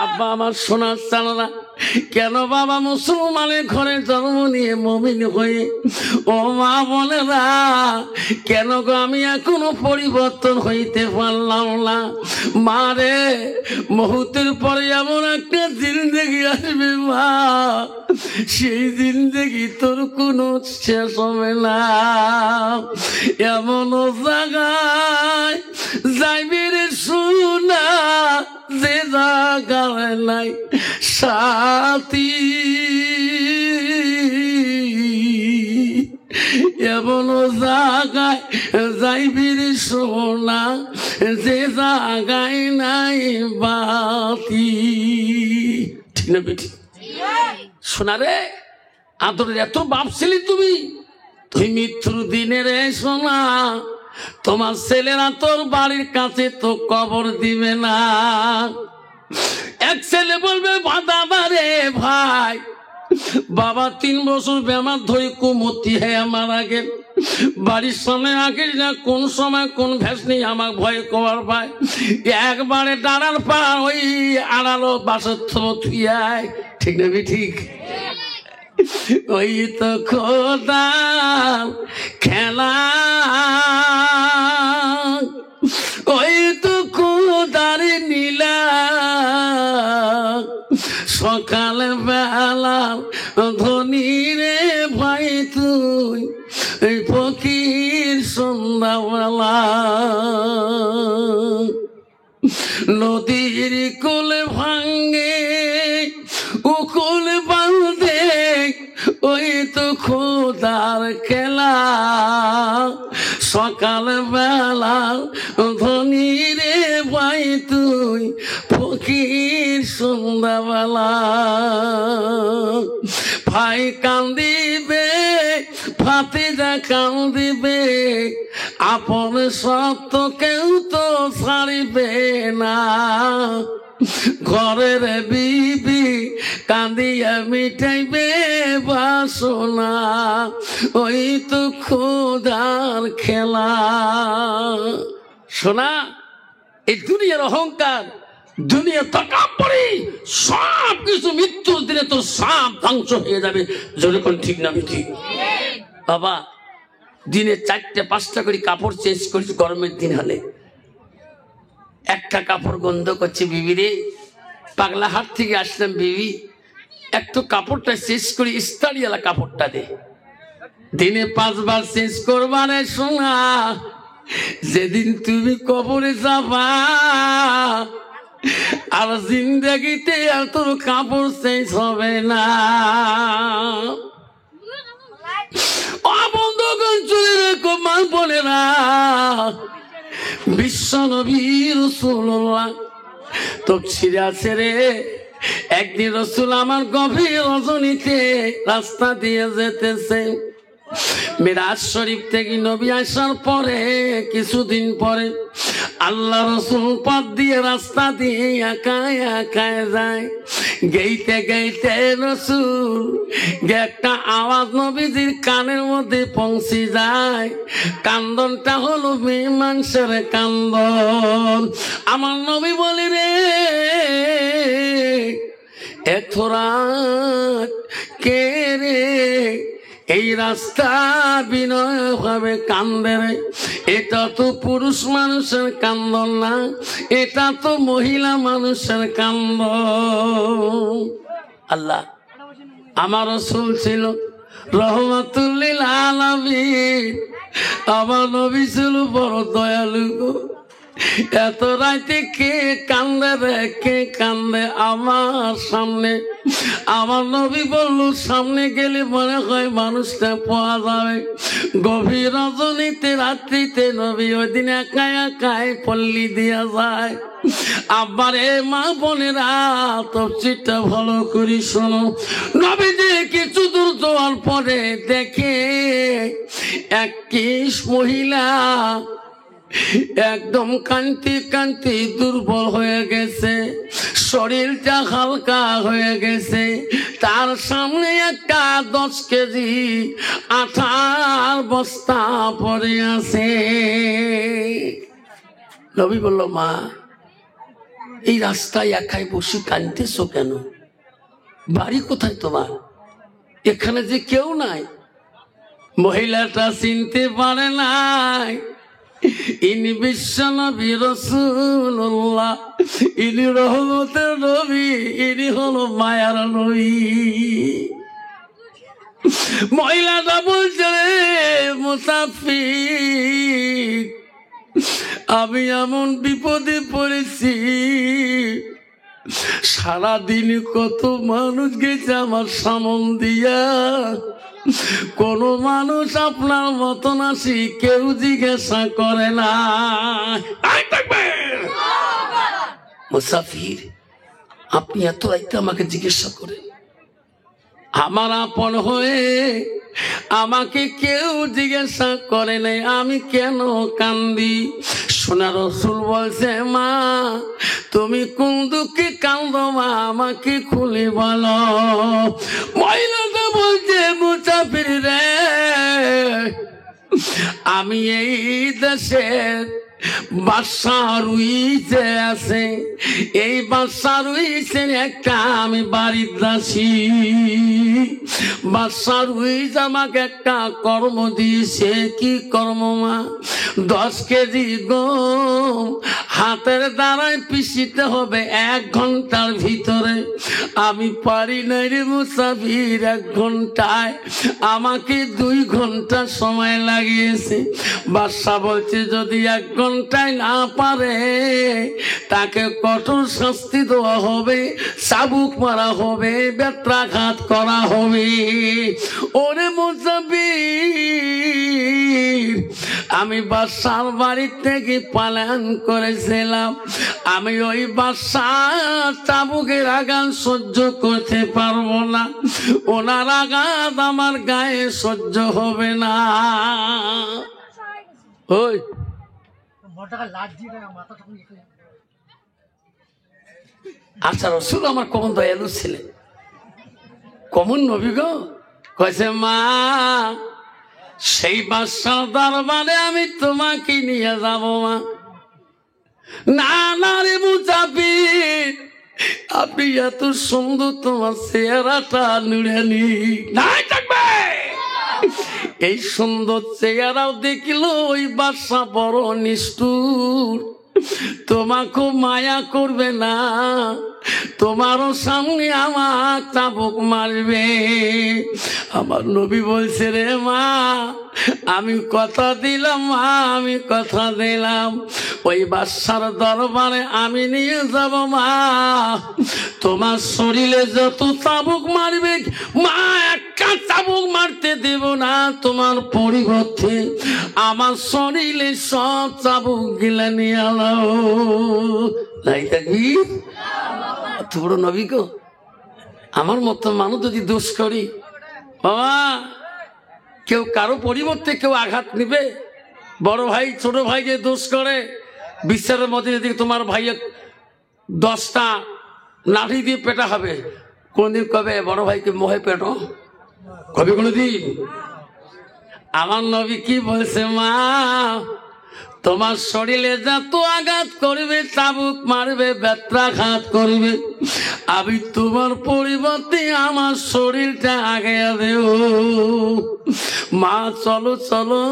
আব্বা আমার সোনার চালানা, কেন বাবা মুসলমানের ঘরে জন্ম নিয়ে মুমিন হয়ে, ও মা বোনেরা, কেন গো আমি এখনো পরিবর্তন হইতে পারলাম না? মা রে, মুহূর্তের পরে এমন একটা জিন্দেগি আসবে মা, সেই জিন্দেগি তোর কোনো শেষ হবে না। এমন জায়গায় যাইবি রে সোনা, যে জায়গায় নাই সাথী, এমন জায়গায় যাইবি রে সোনা, যে জায়গায় নাই বাতি। ঠিক না বেটি? সোনা রে, আদরের এত বাপ ছিলি তুমি, তুই মৃত্যুর দিনে রে সোনা, তোমার ছেলেরা তোর বাড়ির কাছে তো কবর দিবে না। এক ছেলে বলবে দাদা রে ভাই, বাবা 3 বছর বেমার ধরে কুমতি হয়ে মারা গেল, বাড়ির সামনে আগে না কোন সময় কোন ভ্যাস নেই, আমার ভয় কবার পায়, একবারে দাঁড়ার পা ওই আড়ালো বাসর থুই আয়। ঠিক না? ঠিক। ওই তো খোদা খেলা, ওই তো খোদার নীলা, সকাল বেলা ধনী রে ভাই তুই, এই ফকির সন্ধ্যাবেলা, নদীর কুল ভাঙ্গে উকুল বাঁধে, ওই তো খোদার খেলা, সকাল বেলা ধনী রে ভাই তুই, ফকির সন্ধ্যাবেলা। ভাই কান্দিবে, ভাতিজা কান্দিবে, আপন সত্য কেউ তো ছাড়িবে না, ঘরের বিবি কান্দিয়া মিটাইবে বাসনা, ওই তো খোদার খেলা। শোনা, এই দুনিয়ার অহংকার, দুনিয়া তাকাব্বুরি, সব কিছু মৃত্যুর দিনে তো সব ধ্বংস হয়ে যাবে। যখন ঠিক না ঠিক? বাবা দিনে 4-5টা করে কাপড় চেঞ্জ করছি, গরমের দিন হলে একটা কাপড় গন্ধ করছে। বিবি রে, পাগলাহাট থেকে আসলাম, বিবি একটু কাপড়টা চেঞ্জ করি, ইস্তারিওয়ালা কাপড়টা দে। দিনে 5 বার চেঞ্জ করবা রে সোনা, যেদিন তুমি কবরে যাবা আর জিন্দেগিতে আর তোর কাপড় চেঞ্জ হবে না। বন্ধুগণ, চলে রেখো মা বোনেরা, বিশ্ব নবী রাসূলুল্লাহ তফসিরে আছে রে, একদিন রাসূল আমার গভীর রজনীতে রাস্তা দিয়ে যেতেছে। মিরাজ শরীফ থেকে নবী আসার পরে কিছুদিন পরে আল্লাহ রাসূল পথ দিয়ে রাস্তা দিয়ে একাই একাই যায়। গেইতে গেইতে রাসূল একটা আওয়াজ নবীজির কানের মধ্যে পৌঁছে যায়। কান্দনটা হলো মীমাংসার কান্দন। আমার নবী বলে রে, এত রাত কে রে এই রাস্তা বিনয় ভাবে কান্দে রে? এটা তো পুরুষ মানুষের কান্দন না, এটা তো মহিলা মানুষের কান্দন। আল্লাহ, আমার রাসূল ছিল রহমাতুল লিল আলামিন, আমার নবী ছিল বড় দয়ালু। এত রাতে কে কান্দে রে, কে কান্দে আমার সামনে? আমার নবী বলল, সামনে গেলে মনে হয় মানুষটা পাওয়া যাবে। গভীর রজনীতে রাত্রিতে নবী ওই দিন একাই একাই পল্লী দিয়া যায়। আব্বারে মা বোনেরা, তফসিরটা ভালো করে শোনো। নবীজি কিছু দূর যাওয়ার পরে দেখে এক কিশ মহিলা একদম কান্তি কান্তি দুর্বল হয়ে গেছে, শরীরটা হালকা হয়ে গেছে। তার সামনে একটা 10 কেজি আঠার বস্তা পড়ে আছে। নবী বলল, মা এই রাস্তায় একাই বসে কাঁদতেছো কেন? বাড়ি কোথায় তোমার? এখানে যে কেউ নাই। মহিলাটা চিনতে পারে নাই ইনি বিশ্বনবী রাসূলুল্লাহ, ইনি রহমতের নবী, ইনি হলো মায়ার নবী। মহিলাটা বলছে, রে মুসাফির, আমি এমন বিপদে পড়েছি, সারাদিন কত মানুষ গেছে আমার সামন দিয়া, কোন মানুষ আপনার মতন আসি কেউ জিজ্ঞাসা করে না। মুসাফির, আপনি এত রাইতে আমাকে জিজ্ঞাসা করেন? আমার আপন হয়ে আমাকে কেউ জিজ্ঞাসা করে নাই আমি কেন কান্দি। সোনা রসুল বলছে, মা তুমি কোন দুঃখে কান্দো মা, আমাকে খুলে বলো। মহিলাটা বলছে, মুসাফির রে, আমি এই দেশের বাদশা রুইছে আছে, এই বাদশা রুইছেন একটা আমি বাড়ির দাসী। বাদশা রুইস আমাকে একটা কর্ম দিয়েছে। কি কর্ম মা? 10 কেজি গম হাতের দ্বারায় পিষিতে হবে 1 ঘন্টার ভিতরে। আমি পারি না রে মুসাফির, 1 ঘন্টায় আমাকে 2 ঘন্টা সময় লাগিয়েছে। বাদশা বলছে, যদি 1 ঘন্টায় না পারে তাকে কঠোর শাস্তি দেওয়া হবে, চাবুক মারা হবে, বেত্রাঘাত করা হবে। ওরে মুসাফির, আমি বাদশার বাড়ি থেকে পালান করেছিলাম, আমি ওই বাদশার চাবুকের আঘাত সহ্য করতে পারবো না, ওনার আঘাত আমার গায়ে সহ্য হবে না। ওই আচ্ছা, রসুল আমার কমন দয়ালু ছিলেন, কমন নবী গো। কয়েছে, মা সেই বাদশার দরবারে আমি তোমাকে নিয়ে যাব মা। না না রে মুসাফির, আপনি এত সুন্দর, তোমার চেহারাটা নুড়ানি নাই থাকবে। এই সুন্দর চেহারাও দেখলো ওই বাদশা বড় নিষ্ঠুর, তোমাকে মায়া করবে না, তোমারও সামনে আমার চাবুক মারবে। আমার নবী বলছে, রে মা আমি কথা দিলাম মা, আমি কথা দিলাম, ওই বাদশার দরবারে আমি নিয়ে যাব মা। তোমার শরীরে যত চাবুক মারবে মা, একটা চাবুক মারতে দেব না, তোমার পরিবর্তে আমার শরীরে সব চাবুক গিলা নিয়ে আলো। নাই থাকবি বড় নবী গো। আমার মতো মানুষ যদি দোষ করি বাবা, কেউ কারো পরিবর্তে কেউ আঘাত নিবে? বড় ভাই ছোট ভাই যে দোষ করে, বিচারের মধ্যে যদি তোমার ভাই 10টা লাঠি দিয়ে পেটা হবে, কোনদিন কবে বড় ভাইকে মোহে পেটো? কবে কোনদিন? আমার নবী কি বলছে, মা তোমার শরীরে যত আঘাত করবে, চাবুক মারবে, বেত্রাঘাত করবে, আমি তোমার পরিবর্তে আমার শরীরটা আগে দেব। মা চলো চলো,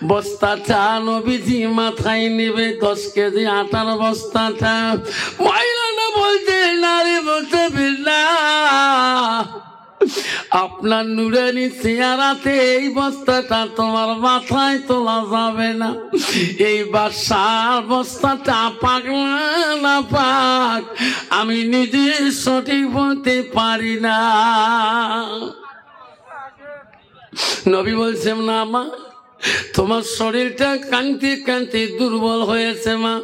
বস্তাটা নবীজি মাথায় নেবে, 10 কেজি আটার বস্তাটা। মহিলাটা বলছে, না রে মুসাফির না, আপনার নুরানি চেহারাতে এই বস্তাটা তোমার মাথায় তোলা যাবে না। এই বাদশার বস্তাটা পাক না পাক আমি নিজে সঠিক বলতে পারি না। নবী বলছেন, না মা তোমার শরীরটা কাঁদতে কাঁদতে দুর্বল হয়েছে মা,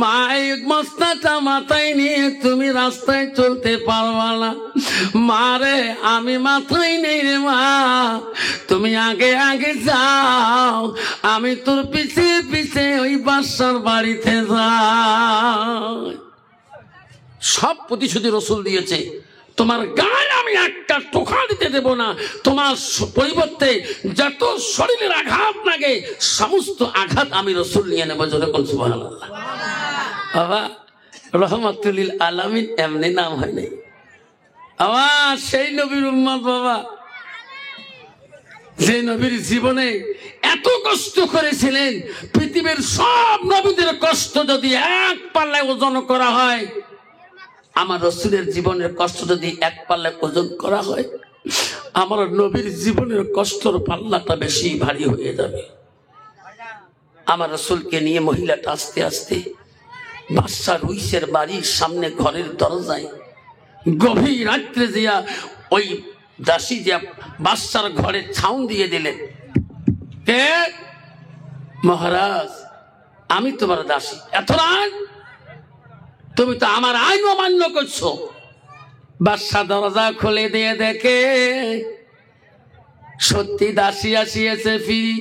মা এই বস্তাটা মাথায় নিয়ে তুমি রাস্তায় চলতে পারবা না। মা রে আমি মাথায় নেই রে মা, তুমি আগে আগে যাও, আমি তোর পিছিয়ে পিছিয়ে ওই বাদশার বাড়িতে যাও। সব প্রতিশ্রুতি রসুল দিয়েছে, তোমার গায়ে আমি একটা টোকা দিতে দেব না, তোমার পরিবর্তে যত শরীরের আঘাত লাগে সমস্ত আঘাত আমি রসুল নিয়ে নেবো। জোরে বল সুবহানাল্লাহ। বাবা রহমাতুল লিল আলামিন এমনি নাম হয় নাই। আমার সেই নবীর উম্মত বাবা, যে নবীর জীবনে এত কষ্ট করেছিলেন, পৃথিবীর সব নবীদের কষ্ট যদি এক পাল্লায় ওজন করা হয়, আমার রাসূলের জীবনের কষ্ট যদি এক পাল্লায় ওজন করা হয়, আমার নবীর জীবনের কষ্টের পাল্লাটা বেশি ভারী হয়ে যাবে। আমার রাসূলকে নিয়ে মহিলাটা আস্তে আস্তে বাদশা রুইসের বাড়ির সামনে ঘরের দরজায় গভীর রাত্রে দিয়া ওই দাসী যে বাদশার ঘরে ছাউন দিয়ে দিলেন, কে? মহারাজ, আমি তোমার দাসী, এত রাত তুমি তো আমার আইন অমান্য করছো। বাদশা দরজা খুলে দিয়ে দেখে সত্যি দাসী আসিয়েছে ফিরি,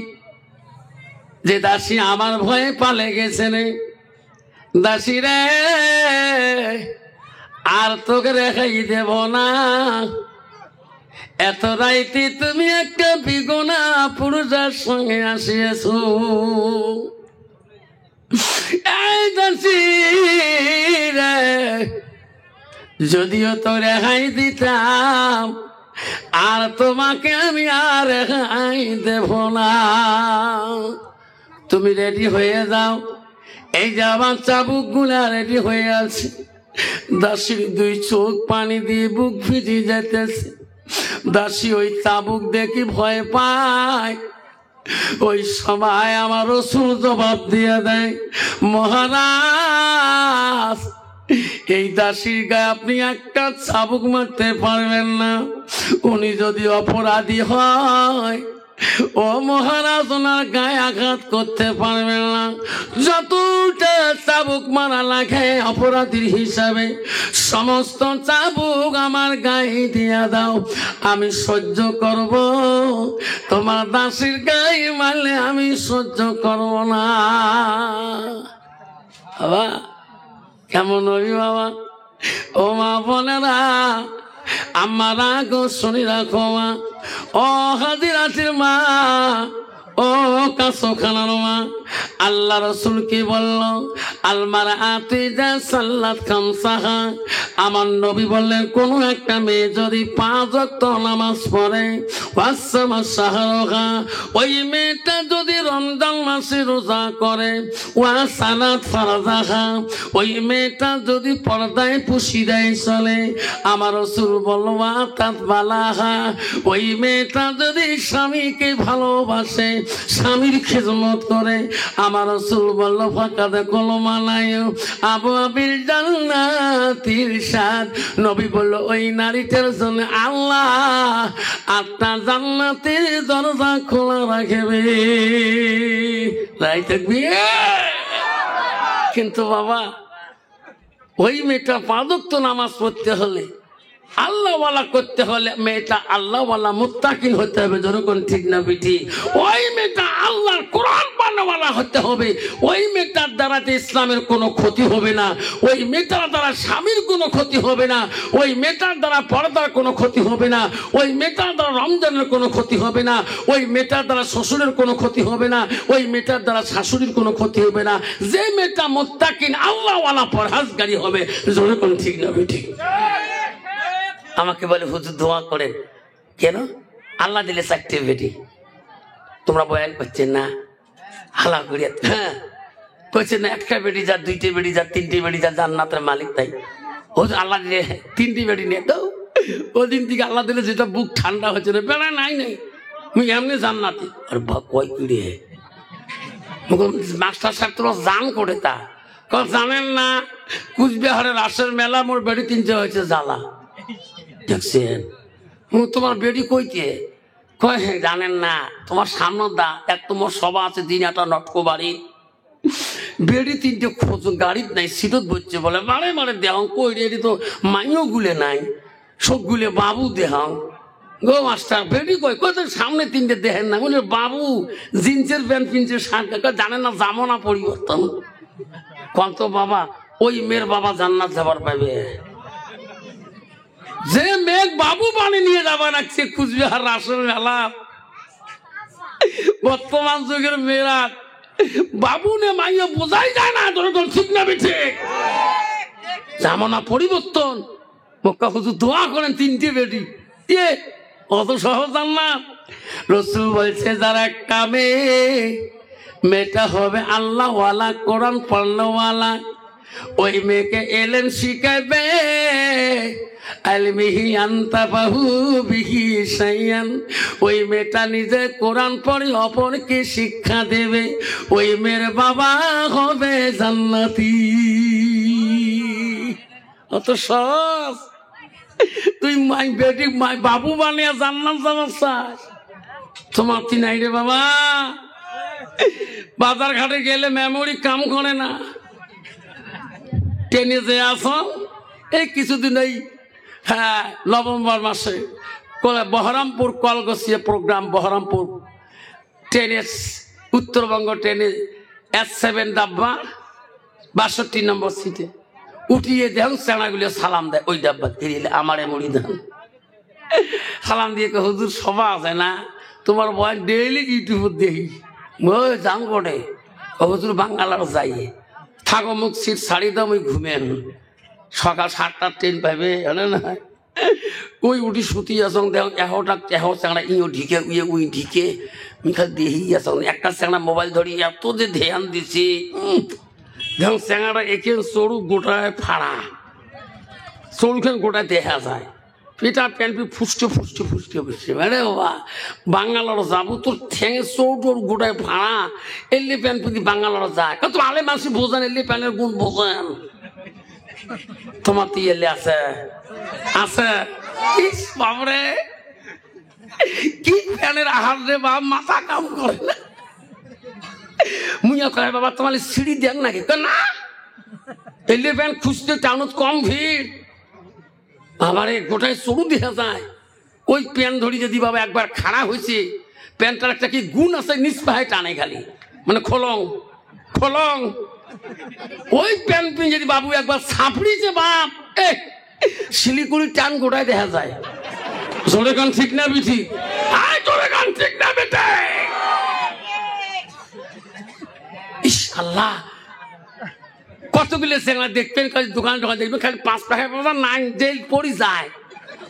যে দাসী আমার ভয়ে পালে গেছে রে। দাসী রে, আর তোকে রেখাই দেব না, এত রাইতে তুমি একটা বিগুনা পুরুষের সঙ্গে আসিয়েছ। এই দাসী রে, যদিও তো রেহাই দিতাম, আর তোমাকে আমি আর রেহাই দেব না। তুমি রেডি হয়ে যাও, এই যে আমার চাবুক গুলা রেডি হয়ে আছে। দাসীর দুই চোখ পানি দিয়ে বুক ভিজে যেতেছে। দাসী ওই চাবুক দেখি ভয় পায়। ওই সময় আমার রাসূল জবাব দিয়ে দেয়, মহারাজ, এই দাসীর গায়ে আপনি একটা চাবুক মারতে পারবেন না। উনি যদি অপরাধী হয়, ও মহারাজ, ওনার গায়ে আঘাত করতে পারবেন না। যতটা চাবুক মারা লাগে অপরাধীর হিসাবে, সমস্ত চাবুক আমার গায়ে দিয়া দাও, আমি সহ্য করব। তোমার দাসীর গায়ে মারলে আমি সহ্য করব না। বাবা কেমন হবি বাবা? ও মা বোনেরা, আমারা গো শুনি রাখো মা, ও হাজিরাতির মা, ও কাছো খানার মা, আল্লাহ রাসূল কি বলল? আলমার আতিজা সাল্লাত খামসাহা, আমার নবী বললেন, কোন একটা মেয়ে যদি 5 ওয়াক্ত নামাজ পড়ে, ওয়াসামা শাহরুহা, ওই মেয়েটা যদি রমজান মাসে রোজা করে, ওয়াসানাত ফারজাহা, ওই মেয়েটা যদি পর্দায় পুশিদায় চলে, আমার রাসূল বলল, ওয়াতাত বালাহা, ওই মেয়েটা যদি স্বামীকে ভালোবাসে, স্বামীর খিদমত করে, আমার রাসূল বলল, ফাকাদ কলমানায় আবু আবিল জান্নাতির সাদ। নবী বলল, ওই নারীটার জন্য আল্লাহ 8টা জান্নাতের দরজা খোলা রাখবে। কিন্তু বাবা, ওই মেয়েটা 5 ওয়াক্ত নামাজ পড়তে হলে, আল্লাহওয়ালা করতে হলে, মেয়েটা আল্লাহওয়ালা মুত্তাকিন হতে হবে। যখন ঠিক না বিটি, ওই মেয়েটা আল্লাহর কোরআন পানাওয়ালা হতে হবে। ওই মেয়েটার দ্বারা ইসলামের কোনো ক্ষতি হবে না, ওই মেয়েটার দ্বারা স্বামীর কোনো ক্ষতি হবে না, ওই মেয়েটার দ্বারা পর্দার কোনো ক্ষতি হবে না, ওই মেয়েটার দ্বারা রমজানের কোনো ক্ষতি হবে না, ওই মেয়েটার দ্বারা শ্বশুরের কোনো ক্ষতি হবে না, ওই মেয়েটার দ্বারা শাশুড়ির কোনো ক্ষতি হবে না। যে মেয়েটা মুত্তাকিন আল্লাহওয়ালা পরহেজগারী হবে। যখন ঠিক না বিটি, আমাকে বলে, হুজুর দোয়া করেন। কেন? আল্লাহ দিলে 4টে বেটি, তোমরা বয়ান করছেন না, হালা করিয়া। হ্যাঁ করছেন না, 1টা বেটি যার, 2টে বেটি যার, 3টে বেটি যার, জান্নাতের মালিক তাই। হুজুর আল্লাহ দিলে 3টে বেটি নিয়ে দাও। ওদিন থেকে আল্লাহ দিলে যেটা বুক ঠান্ডা হচ্ছে না, বেড়া নাই নাই, আমি এমনি জান্নাতি। আর কয় কিড়ে মাস্টার সাহেব তোরা জান করে তা জানেন না, কুচবিহারের রাসের মেলা মোর বেটি 3টে হয়েছে জ্বালা। দেখছেন তোমার বেডি কইতে কয়, জানেন না, তোমার সামনে দা এক তোমার সভা আছে, দিন একটা নটকো বাড়ি, বেডি 3টে খোঁজ, গাড়ির নাই, সিটত বসছে। বলে মারে মারে দেহ কই রে, তো মাইও গুলে নাই, সব গুলে বাবু দেহাও গো মাস্টার। বেডি কই, কত সামনে 3টে দেখেন না? বলে বাবু জিন্সের প্যান্ট পিনছে, শার্ট, জানেন না জামানা পরিবর্তন। কত বাবা, ওই মেয়ের বাবা জান্নাত যাবার পাবে। যে মেঘ বাবু পানি নিয়ে যাবা রাখছে কুচবিহার রাসের মেলা, বর্তমান যুগের মেয়েরা বাবু নে মাইয়া বোঝাই যায় না। তোর ঠিক না বেঠে জামানা পরিবর্তন। মক্কা হুজুর দোয়া করেন 3টে বেটি, অত সহজ না। রসুল বলছে যারা একটা মেয়েটা হবে আল্লাহওয়ালা, কোরআন পড়ানোওয়ালা, ওই মেয়েকে এলেম শিখাইবে। আলমিহি আনতাবাহু বিহি শাইয়ান, ওই মেয়েটা নিজে কোরআন পড়ে অপরকে শিক্ষা দেবে। ওই মেয়ের বাবা হবে জান্নাতি। অত সহজ। তুই মাই বেটি মাই বাবু বানিয়ে জান্নাত যাওয়ার চাস? তোমার কি নাই রে বাবা? বাজার ঘাটে গেলে মেমোরি কাম করে না। ট্রেনে যে আসো এই কিছুদিন এই নভেম্বর মাসে বহরমপুর কলগছিয়া প্রোগ্রাম, বহরমপুর ট্রেনে, উত্তরবঙ্গ ট্রেনে S7 ডাব্বা 62 নম্বর সিটে উঠিয়ে দেন, চেনাগুলো সালাম দেয়। ওই ডাব্বা ফিরিয়ে আমারে মুড়ি দেন, সালাম দিয়ে হুজুর সভা আছে না, তোমার বয়স ডেইলি ইউটিউব দেখি যান করে হুজুর বাঙ্গালার যাই থাকো, মুখ সিট ছাড়ি দাও, ওই ঘুমেন। সকাল 7টার ট্রেন পাইবে জানে না, ওই উঠি সুতি আসং দেখ এহোটা এহো চাংড়া ইও ঢিকে উয়ে উই ঢিকে মিখাল দেহি আসং একটা চাংড়া মোবাইল ধরি এত যে ধ্যান দিছে। দেখুন চাংড়াটা একে চড়ু গোটায় ফাড়া, চড়ুখান গোটায় দেখা যায়, পিটা প্যান্ট ফুসতে ফুসতে ফুসতে ফুসতে আরে বাবা বাঙ্গালোর যাবো তোর ঠেঙে চৌটোর গোটায় ফাড়া, এলি প্যান্ট পিটি বাঙ্গালোর যায়। তো আলে মাসি বোঝান, এলি প্যান্টের গুণ বোঝান। তোমার তো এলে আছে আছে বাবরে কি প্যানের আহার রে বাবা, মাথা কাম করে না। মুইয়া কয় বাবা তোমার সিঁড়ি দেন নাকি? না, এলি প্যান্ট খুঁজতে টাউনত কম ভিড়, আবার গোটায় চড়ু দেখা যায়। ওই প্যান্ট ধরি যদি বাবা একবার খাড়া হয়েছে, প্যান্টটার একটা কি গুণ আছে, নিচ পায়ে টানে খালি, মানে খোলং খোলং। ওই প্যান্ট পিন যদি বাবু একবার ছাপড়িছে বাপ, শিলিগুড়ি টান গোটায় দেখা যায়। জোরে গান ঠিক না বিঠি? জোরে গান ঠিক না বেটে? ইস আল্লাহ, কতগুলো সেগুলা দেখবেন দোকান টোকান দেখবেন খালি 5 টাকা পাওয়া নাই যে পড়ি যায়,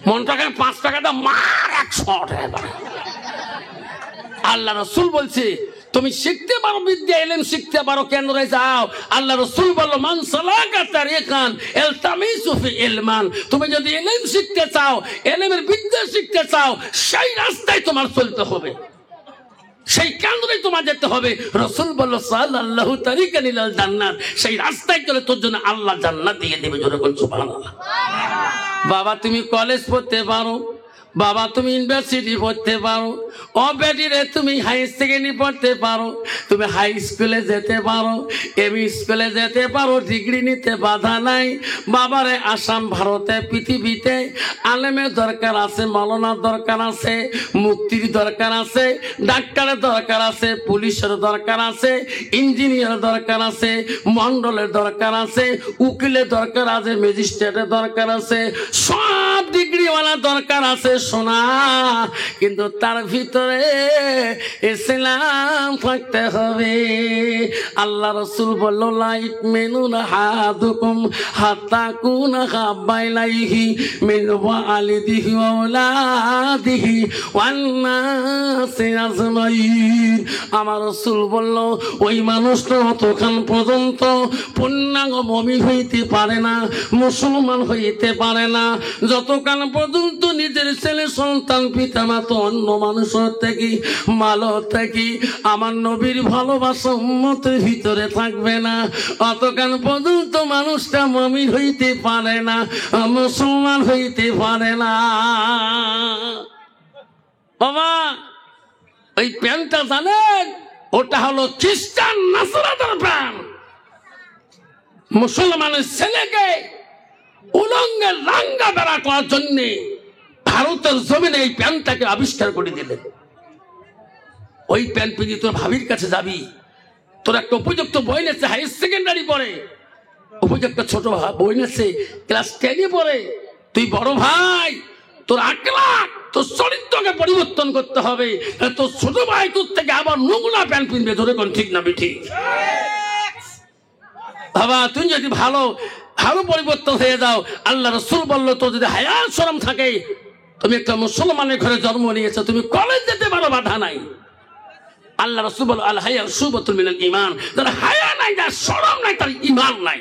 মনটাকে 5 টাকাটা মার 100 টাকা। আল্লাহ রসুল বলছে তুমি শিখতে পারো বিদ্যা, এলেম শিখতে পারো, কেন্দ্রে যাও। আল্লাহ রসুল বললো মান সালাকা তারিকান ইলতামিসু ফি ইলমান, তুমি যদি এলেম শিখতে চাও, এলেমের বিদ্যা শিখতে চাও, সেই রাস্তায় তোমার চলতে হবে, সেই কেন্দ্রে তোমার যেতে হবে। রসুল বললো সাল্লাল্লাহু তারিকান ইলাল জান্নাত, সেই রাস্তায় চলে তোর জন্য আল্লাহ জান্নাত দিয়ে দেবে। জোরে বল সুবহানাল্লাহ। বাবা তুমি কলেজ পড়তে পারো, বাবা তুমি ইউনিভার্সিটি পড়তে পারো, ও বেটি রে তুমি হাই সেকেন্ডারি পড়তে পারো, তুমি হাই স্কুলে যেতে পারো, এমই স্কুলে যেতে পারো, ডিগ্রি নিতে বাধা নাই। বাবারে আসাম ভারতে পৃথিবীতে আলেমের দরকার আছে, মাওলানার দরকার আছে, মুক্তির দরকার আছে, ডাক্তারের দরকার আছে, পুলিশের দরকার আছে, ইঞ্জিনিয়ারের দরকার আছে, মন্ডলের দরকার আছে, উকিলের দরকার আছে, ম্যাজিস্ট্রেটের দরকার আছে, সব ডিগ্রিওয়ালা দরকার আছে সোনা। কিন্তু তার ভিতরে ইসলাম থাকতে হবে। আল্লাহ রসুল বলল লাইট মেনুন হাদুকুম হাত্তা কুনা হাব্বাইলাইহি মিন ওয়ালিদিহি ওয়া ওয়ালাদিহি ওয়ান নাসি আজমাইন। আমার রসুল বলল ওই মানুষটা ততক্ষণ পর্যন্ত পূর্ণাঙ্গ মুমিন হইতে পারে না, মুসলমান হইতে পারে না, যতক্ষণ পর্যন্ত নিজের ছেলে সন্তান পিতা মাতা অন্য মানুষের থেকে ভালো থেকে আমার নবীর ভালোবাসা উম্মতের ভিতরে থাকবে না, অতক্ষণ পর্যন্ত মানুষটা মুমিন হইতে পারে না, মুসলমান হইতে পারে না। বাবা ওই প্যান্টটা জানেন, ওটা হলো খ্রিস্টান নাসরাতের প্যান্ট। মুসলমানের ছেলেকে উলঙ্গে লাঙ্গা বেড়া করার জন্য ভারতের জমিনে এই প্যান্টটাকে আবিষ্কার করে দিলেন। ওই প্যান্ট পিঁধে তোর ভাবির কাছে যাবি, তোর একটা উপযুক্ত বই নেছে, হাই সেকেন্ডারি পড়ে, উপযুক্ত ছোট বই নেছে ক্লাস 10-এ পড়ে, তুই বড় ভাই, তোর আকলাক তোর চরিত্রকে পরিবর্তন করতে হবে। তোর ছোট ভাই তোর থেকে আবার নোংরা প্যান্ট পিনবে, ধরে কোন ঠিক না ঠিক? বাবা তুই যদি ভালো ভালো পরিবর্তন হয়ে যাও। আল্লাহ রাসূল বলল, তো যদি হায়া শরম থাকে, তুমি একটা মুসলমানের ঘরে জন্ম নিয়েছো, তুমি কলেজ যেতে পারো, বাধা নাই। আল্লাহ রাসূল বলল, আল হায়া শুবাতুন মিনাল ঈমান, যার হায়া নাই, যার শরম নাই, তার ঈমান নাই।